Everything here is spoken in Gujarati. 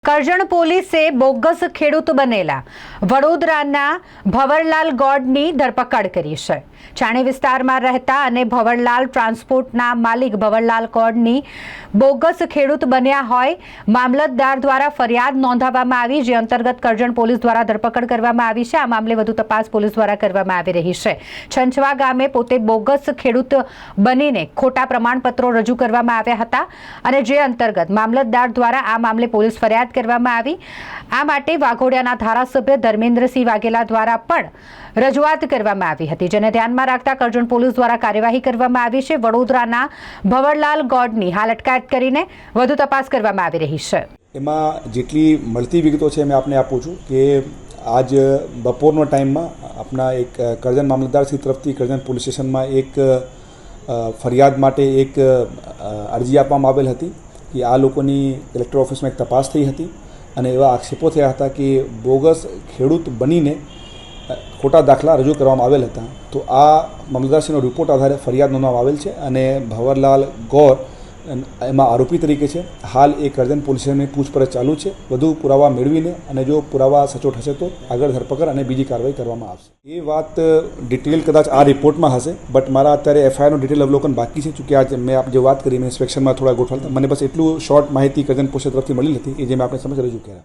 કરજણ પોલીસે બોગસ ખેડૂત બનેલા વડોદરાના ભવરલાલ ગોડની ધરપકડ કરી છે। ચાણી વિસ્તારમાં રહેતા અને ભવરલાલ ટ્રાન્સપોર્ટના માલિક ભવરલાલ ગોડની બોગસ ખેડૂત બન્યા હોય મામલતદાર દ્વારા ફરિયાદ નોંધાવવામાં આવી, જે અંતર્ગત કરજણ પોલીસ દ્વારા ધરપકડ કરવામાં આવી છે। આ મામલે વધુ તપાસ પોલીસ દ્વારા કરવામાં આવી રહી છે। છંછવા ગામે પોતે બોગસ ખેડૂત બનીને ખોટા પ્રમાણપત્રો રજૂ કરવામાં આવ્યા હતા અને જે અંતર્ગત મામલતદાર દ્વારા આ મામલે પોલીસ ફરિયાદ કરવામાં આવી। આ માટે વાઘોડિયાના ધારાસભ્ય ધર્મેન્દ્રસિંહ વાઘેલા દ્વારા પણ રજૂઆત કરવામાં આવી હતી, જેને ધ્યાનમાં રાખતા કરજણ પોલીસ દ્વારા કાર્યવાહી કરવામાં આવી છે। વડોદરાના ભવરલાલ ગોડની હાલ અટકાયત કરીને વધુ તપાસ કરવામાં આવી રહી છે। એમાં જેટલી મળતી વિગતો છે મેં આપને આપું છું કે આજ બપોરના ટાઈમમાં આપણા એક કરજણ મામલતદારશ્રી તરફથી કરજણ પોલીસ સ્ટેશનમાં એક ફરિયાદ માટે એક અરજી આપવામાં આવેલ હતી કે આ લોકોની કલેક્ટર ઓફિસમાં એક તપાસ થઈ હતી અને એવા આક્ષેપો થયા હતા કે બોગસ ખેડૂત બનીને ખોટા દાખલા રજૂ કરવામાં આવેલ હતા। તો આ મામલતદારશ્રીનો રિપોર્ટ આધારે ફરિયાદ નોંધવામાં આવેલ છે અને ભવરલાલ ગોર એમાં આરોપી તરીકે છે। હાલ એ કરજણ પોલીસ સ્ટેશનની પૂછપરછ ચાલુ છે। વધુ પુરાવા મેળવીને અને જો પુરાવા સચોટ હશે તો આગળ ધરપકડ અને બીજી કાર્યવાહી કરવામાં આવશે। એ વાત ડિટેલ કદાચ આ રિપોર્ટમાં હશે, બટ મારા અત્યારે એફઆઈઆરનું ડિટેલ અવલોકન બાકી છે, ચૂંકि આજે મેં જે વાત કરી મેં ઇન્સ્પેક્શનમાં થોડા ગોઠવાતા મને બસ એટલું શોર્ટ માહિતી કરજણ પોલીસ તરફથી મળી હતી એ જે મેં આપણે સમજ રજૂ કર્યા।